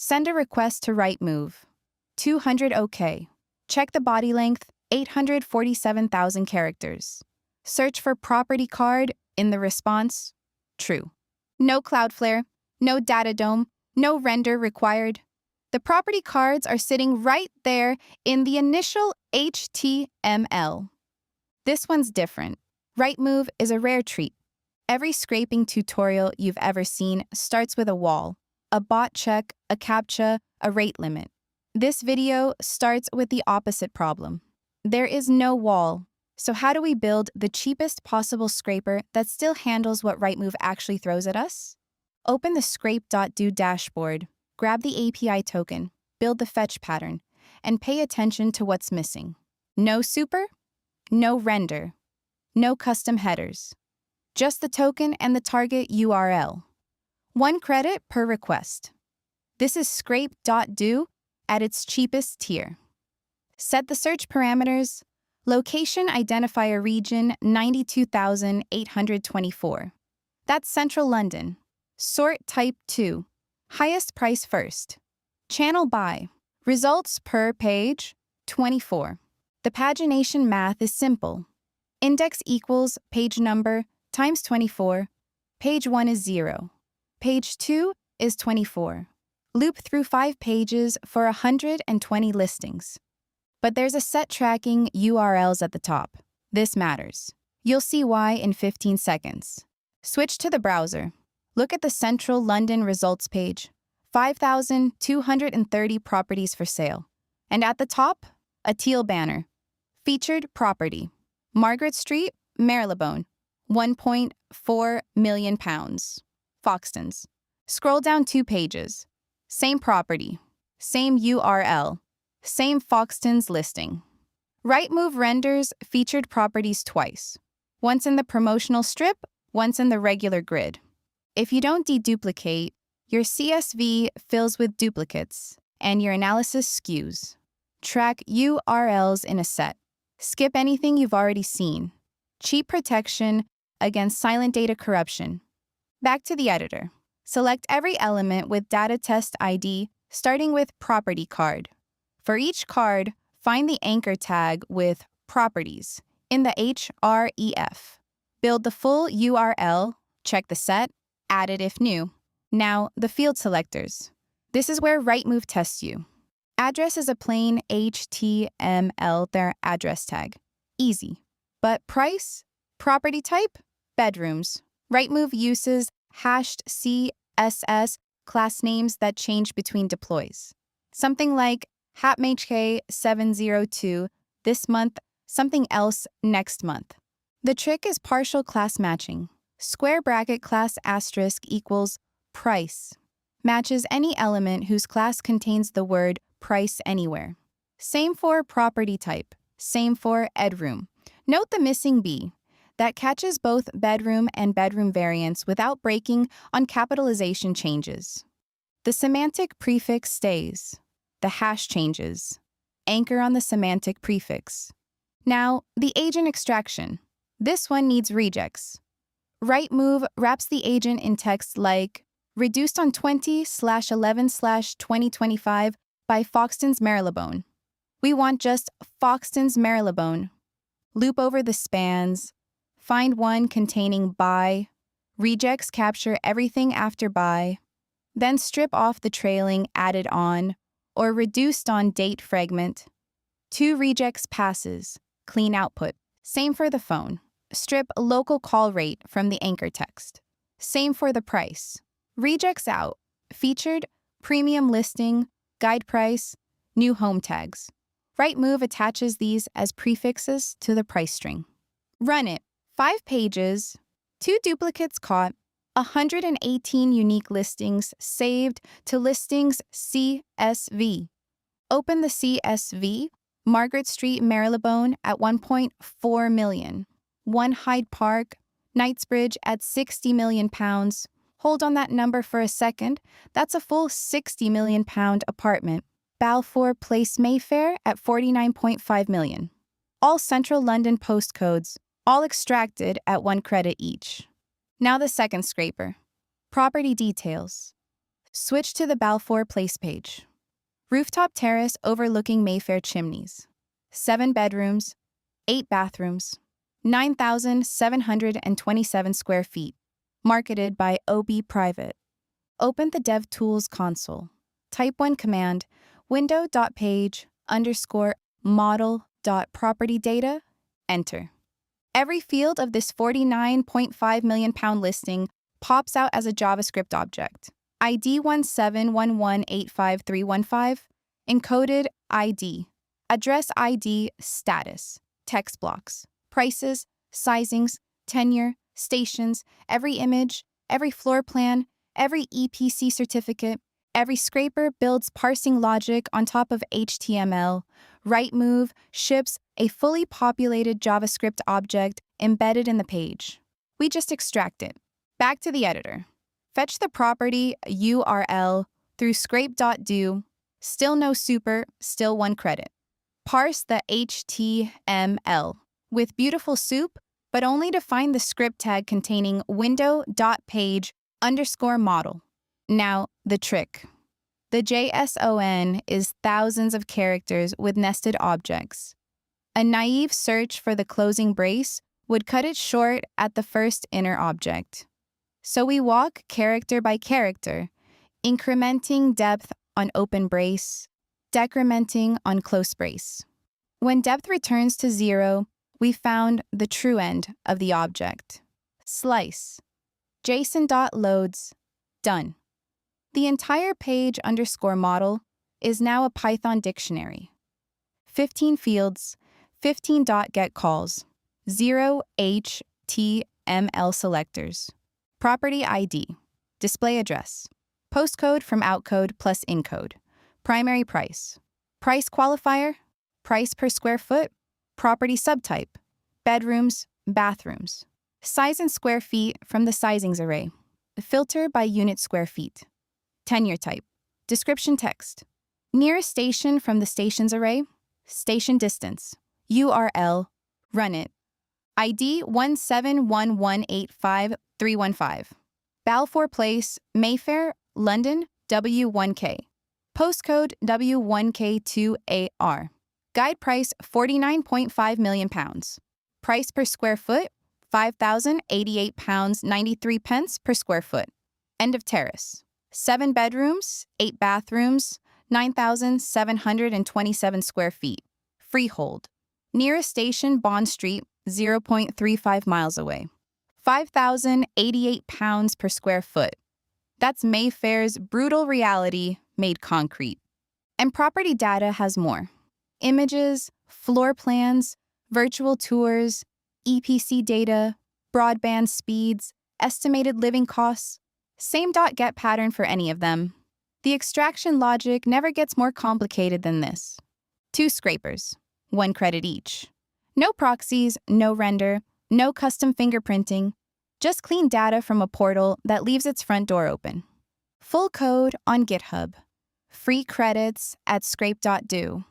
Send a request to Rightmove. 200 OK. Check the body length, 847,000 characters. Search for property card in the response, true. No Cloudflare, no DataDome, no render required. The property cards are sitting right there in the initial HTML. This one's different. Rightmove is a rare treat. Every scraping tutorial you've ever seen starts with a wall, a bot check, a CAPTCHA, a rate limit. This video starts with the opposite problem. There is no wall. So how do we build the cheapest possible scraper that still handles what Rightmove actually throws at us? Open the scrape.do dashboard, grab the API token, build the fetch pattern, and pay attention to what's missing. No super, no render, no custom headers. Just the token and the target URL. 1 credit per request. This is scrape.do at its cheapest tier. Set the search parameters. Location identifier region 92,824. That's Central London. Sort type 2. Highest price first. Channel by. Results per page 24. The pagination math is simple. Index equals page number times 24. Page 1 is 0. Page 2 is 24. Loop through 5 pages for 120 listings. But there's a set tracking URLs at the top. This matters. You'll see why in 15 seconds. Switch to the browser. Look at the Central London results page. 5,230 properties for sale. And at the top, a teal banner. Featured property. Margaret Street, Marylebone. £1.4 million. Foxtons. Scroll down 2 pages. Same property. Same URL. Same Foxtons listing. Rightmove renders featured properties twice. Once in the promotional strip, once in the regular grid. If you don't deduplicate, your CSV fills with duplicates, and your analysis skews. Track URLs in a set. Skip anything you've already seen. Cheap protection against silent data corruption. Back to the editor. Select every element with data test ID, starting with property card. For each card, find the anchor tag with properties in the href. Build the full URL, check the set, add it if new. Now, the field selectors. This is where Rightmove tests you. Address is a plain HTML their address tag. Easy. But price? Property type? Bedrooms. Rightmove uses hashed CSS class names that change between deploys. Something like HAPMHK702 this month, something else next month. The trick is partial class matching. Square bracket class asterisk equals price. Matches any element whose class contains the word price anywhere. Same for property type. Same for edroom. Note the missing B. That catches both bedroom and bedroom variants without breaking on capitalization changes. The semantic prefix stays. The hash changes. Anchor on the semantic prefix. Now, the agent extraction. This one needs regex. Rightmove wraps the agent in text like reduced on 20/11/2025 by Foxtons Marylebone. We want just Foxtons Marylebone. Loop over the spans. Find one containing by. Regex capture everything after by. Then strip off the trailing added on or reduced on date fragment. 2 regex passes. Clean output. Same for the phone. Strip local call rate from the anchor text. Same for the price. Regex out. Featured, premium listing, guide price, new home tags. Rightmove attaches these as prefixes to the price string. Run it. 5 pages, 2 duplicates caught, 118 unique listings saved to listings CSV. Open the CSV, Margaret Street, Marylebone at 1.4 million. 1 Hyde Park, Knightsbridge at £60 million. Hold on that number for a second. That's a full £60 million apartment. Balfour Place, Mayfair at 49.5 million. All Central London postcodes, all extracted at 1 credit each. Now the second scraper. Property details. Switch to the Balfour Place page. Rooftop terrace overlooking Mayfair chimneys. 7 bedrooms, 8 bathrooms, 9,727 square feet. Marketed by OB Private. Open the DevTools console. Type one command, window.page_model.property_data, enter. Every field of this £49.5 million listing pops out as a JavaScript object. ID 171185315, encoded ID, address ID, status, text blocks, prices, sizings, tenure, stations, every image, every floor plan, every EPC certificate, every scraper builds parsing logic on top of HTML. Rightmove ships a fully populated JavaScript object embedded in the page. We just extract it. Back to the editor. Fetch the property URL through scrape.do. Still no super, still 1 credit. Parse the HTML with beautiful soup, but only to find the script tag containing window.page_model. Now, the trick. The JSON is thousands of characters with nested objects. A naive search for the closing brace would cut it short at the first inner object. So we walk character by character, incrementing depth on open brace, decrementing on close brace. When depth returns to 0, we found the true end of the object. Slice. JSON.loads. Done. The entire page_model is now a Python dictionary. 15 fields, 15 .get calls, 0 HTML selectors. Property ID, display address, postcode from outcode plus encode, primary price, price qualifier, price per square foot, property subtype, bedrooms, bathrooms, size in square feet from the sizings array, filter by unit square feet, tenure type, description text, nearest station from the stations array, station distance, URL, run it, ID 171185315, Balfour Place, Mayfair, London, W1K, postcode W1K2AR, guide price £49.5 million, price per square foot £5,088.93 per square foot, end of terrace, 7 bedrooms, 8 bathrooms, 9,727 square feet, freehold, nearest station Bond Street, 0.35 miles away. £5,088 per square foot. That's Mayfair's brutal reality made concrete. And property data has more. Images, floor plans, virtual tours, EPC data, broadband speeds, estimated living costs. Same .get pattern for any of them. The extraction logic never gets more complicated than this. 2 scrapers, 1 credit each. No proxies, no render, no custom fingerprinting, just clean data from a portal that leaves its front door open. Full code on GitHub. Free credits at scrape.do.